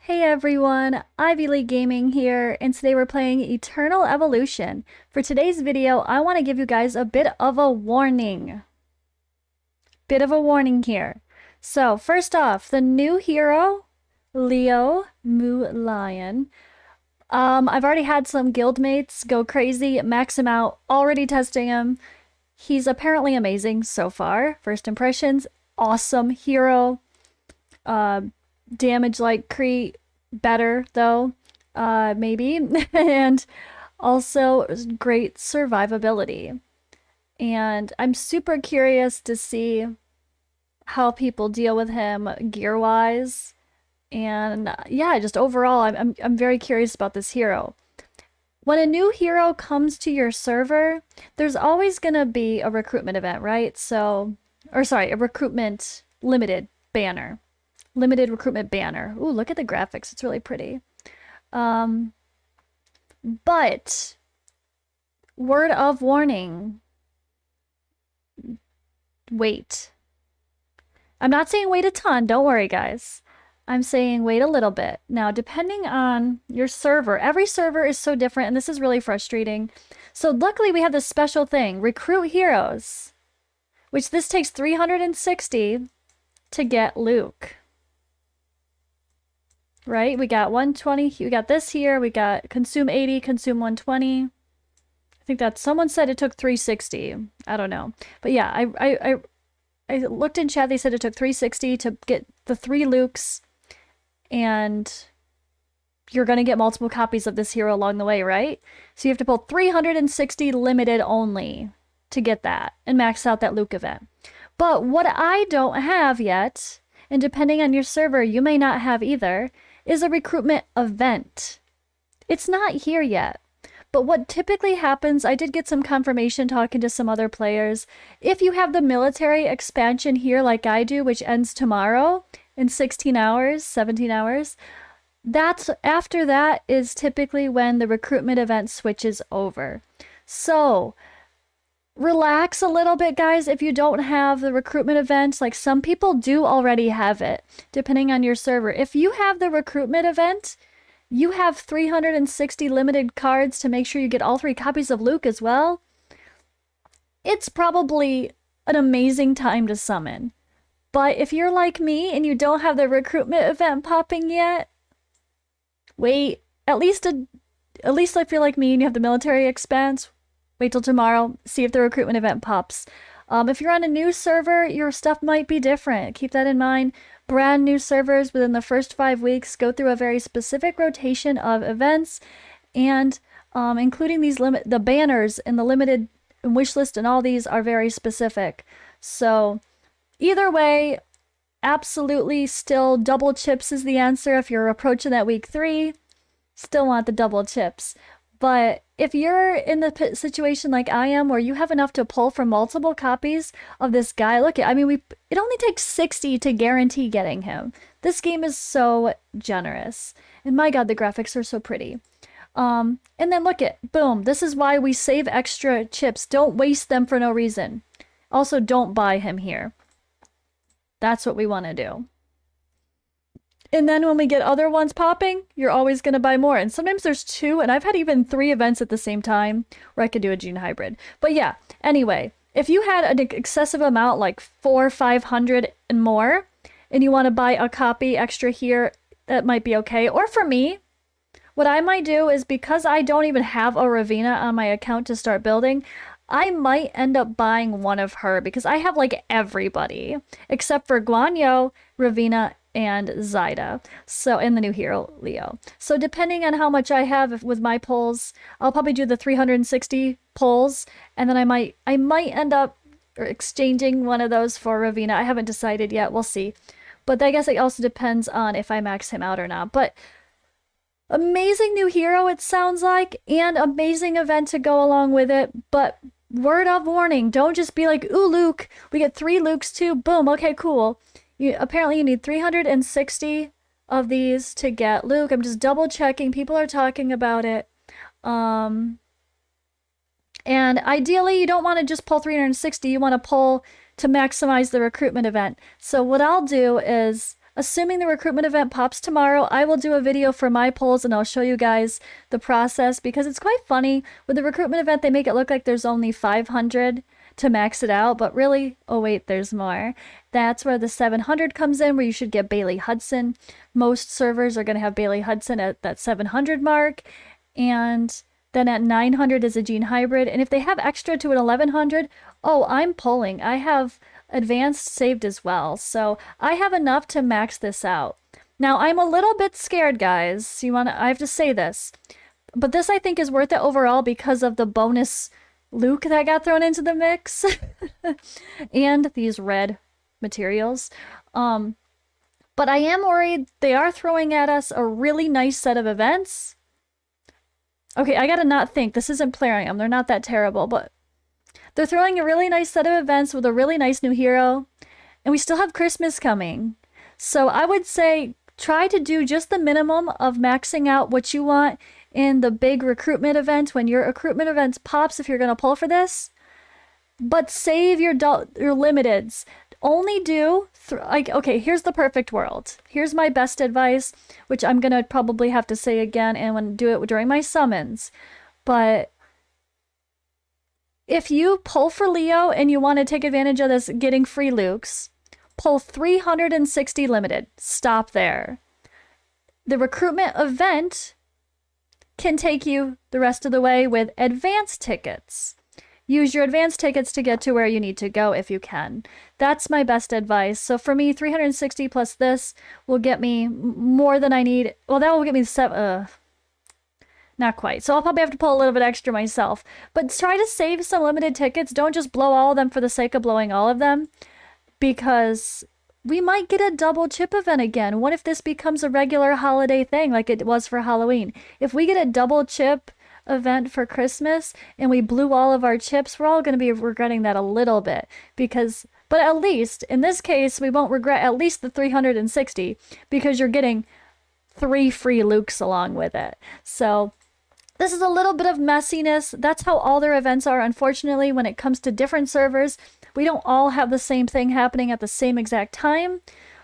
Hey everyone, Ivy League Gaming here, and today we're playing Eternal Evolution. For today's video, I want to give you guys a bit of a warning. Here. So, first off, the new hero, Leo Moo Lion. I've already had some guildmates go crazy, max him out, already testing him. He's apparently amazing so far. First impressions, awesome hero. Damage like Cree better though, maybe. And also great survivability. And I'm super curious to see how people deal with him gear wise. And yeah, just overall, I'm very curious about this hero. When a new hero comes to your server, there's always gonna be a recruitment event, right? So, or sorry, a recruitment limited banner. Limited recruitment banner. Ooh, look at the graphics. It's really pretty. But word of warning. Wait. I'm not saying wait a ton. Don't worry, guys. I'm saying wait a little bit. Now, depending on your server, every server is so different, and this is really frustrating. So luckily, we have this special thing, Recruit Heroes, which this takes 360 to get Luke. Right? We got 120. We got this here. We got consume 80, consume 120. I think that someone said it took 360. I don't know. But yeah, I looked in chat. They said it took 360 to get the 3 Lukes. And you're going to get multiple copies of this hero along the way, right? So you have to pull 360 limited only to get that and max out that Luke event. But what I don't have yet, and depending on your server, you may not have either, is a recruitment event. It's not here yet. But what typically happens, I did get some confirmation talking to some other players. If you have the military expansion here like I do, which ends tomorrow in 16 hours, 17 hours, that's after that is typically when the recruitment event switches over. So relax a little bit, guys, if you don't have the recruitment event. Like, some people do already have it, depending on your server. If you have the recruitment event, you have 360 limited cards to make sure you get all 3 copies of Luke as well. It's probably an amazing time to summon. But if you're like me and you don't have the recruitment event popping yet, wait. At least if you're like me and you have the military expanse, wait till tomorrow, see if the recruitment event pops. If you're on a new server, your stuff might be different. Keep that in mind. Brand new servers within the first 5 weeks go through a very specific rotation of events, and including the banners and the limited wish list and all these are very specific. So either way, absolutely still double chips is the answer. If you're approaching that week 3, still want the double chips. But if you're in the situation like I am, where you have enough to pull from multiple copies of this guy, look at, I mean, it only takes 60 to guarantee getting him. This game is so generous. And my God, the graphics are so pretty. And then look at, boom, this is why we save extra chips. Don't waste them for no reason. Also, don't buy him here. That's what we want to do. And then when we get other ones popping, you're always going to buy more. And sometimes there's 2, and I've had even 3 events at the same time where I could do a gene hybrid. But yeah, anyway, if you had an excessive amount, like 400, 500 and more, and you want to buy a copy extra here, that might be okay. Or for me, what I might do is, because I don't even have a Ravina on my account to start building, I might end up buying one of her, because I have like everybody except for Guanyo, Ravina, and Zyda. So, and the new hero, Leo. So depending on how much I have with my pulls, I'll probably do the 360 pulls, and then I might end up exchanging one of those for Ravina. I haven't decided yet. We'll see. But I guess it also depends on if I max him out or not. But amazing new hero, it sounds like, and amazing event to go along with it. But word of warning, don't just be like, ooh, Luke, we get 3 Lukes too. Boom, okay, cool. Apparently you need 360 of these to get Luke. I'm just double checking. People are talking about it. And ideally, you don't want to just pull 360. You want to pull to maximize the recruitment event. So what I'll do is assuming the recruitment event pops tomorrow, I will do a video for my polls and I'll show you guys the process because it's quite funny. With the recruitment event, they make it look like there's only 500 to max it out, but really, oh wait, there's more. That's where the 700 comes in, where you should get Bailey Hudson. Most servers are going to have Bailey Hudson at that 700 mark, and then at 900 is a gene hybrid. And if they have extra to an 1100, oh, I'm pulling. I have advanced saved as well, so I have enough to max this out. Now, I'm a little bit scared, guys. I have to say this, but this I think is worth it overall because of the bonus Luke that got thrown into the mix and these red materials. But I am worried they are throwing at us a really nice set of events. Okay, I gotta not think. This isn't Plarium. They're not that terrible, but they're throwing a really nice set of events with a really nice new hero. And we still have Christmas coming. So I would say try to do just the minimum of maxing out what you want in the big recruitment event when your recruitment event pops if you're going to pull for this. But save your limiteds. Only do, okay, here's the perfect world. Here's my best advice, which I'm going to probably have to say again and do it during my summons. But if you pull for Leo and you want to take advantage of this getting free Lukes, pull 360 limited. Stop there. The recruitment event can take you the rest of the way with advanced tickets. Use your advanced tickets to get to where you need to go if you can. That's my best advice. So for me, 360 plus this will get me more than I need. Well, that will get me not quite. So I'll probably have to pull a little bit extra myself. But try to save some limited tickets. Don't just blow all of them for the sake of blowing all of them, because we might get a double chip event again. What if this becomes a regular holiday thing like it was for Halloween? If we get a double chip event for Christmas and we blew all of our chips, we're all going to be regretting that a little bit, but at least in this case, we won't regret at least the 360 because you're getting 3 free Lukes along with it. So this is a little bit of messiness. That's how all their events are. Unfortunately, when it comes to different servers, we don't all have the same thing happening at the same exact time.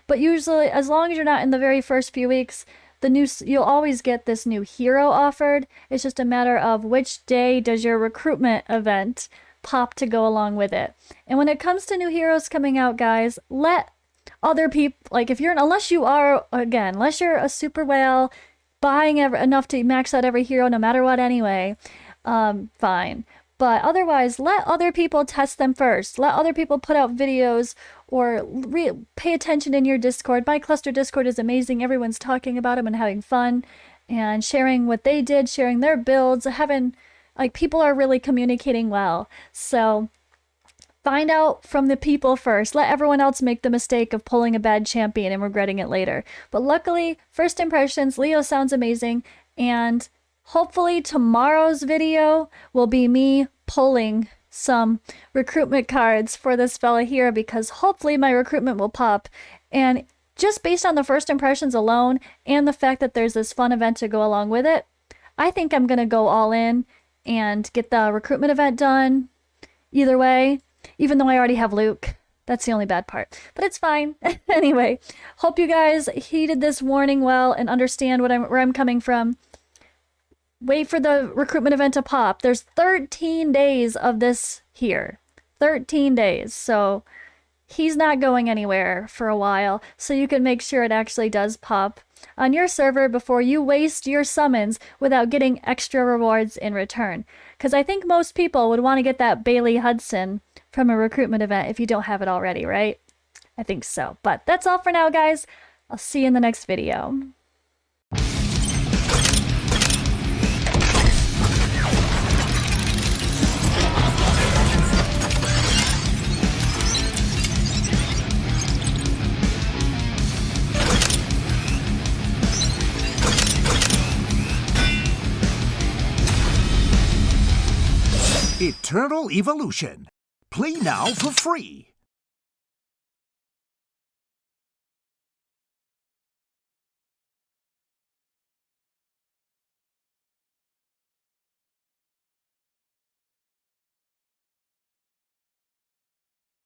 But usually, as long as you're not in the very first few weeks, you'll always get this new hero offered. It's just a matter of which day does your recruitment event pop to go along with it. And when it comes to new heroes coming out, guys, let other people, like unless you're a super whale buying enough to max out every hero no matter what anyway, fine. But otherwise, let other people test them first. Let other people put out videos or pay attention in your Discord. My cluster Discord is amazing. Everyone's talking about them and having fun and sharing what they did, sharing their builds, people are really communicating well. So find out from the people first. Let everyone else make the mistake of pulling a bad champion and regretting it later. But luckily, first impressions, Leo sounds amazing, and hopefully tomorrow's video will be me pulling some recruitment cards for this fella here, because hopefully my recruitment will pop. And just based on the first impressions alone and the fact that there's this fun event to go along with it, I think I'm going to go all in and get the recruitment event done either way, even though I already have Luke. That's the only bad part, but it's fine. Anyway, hope you guys heeded this warning well and understand where I'm coming from. Wait for the recruitment event to pop. There's 13 days of this here. 13 days. So he's not going anywhere for a while. So you can make sure it actually does pop on your server before you waste your summons without getting extra rewards in return. Because I think most people would want to get that Bailey Hudson from a recruitment event if you don't have it already, right? I think so. But that's all for now, guys. I'll see you in the next video. Eternal Evolution. Play now for free.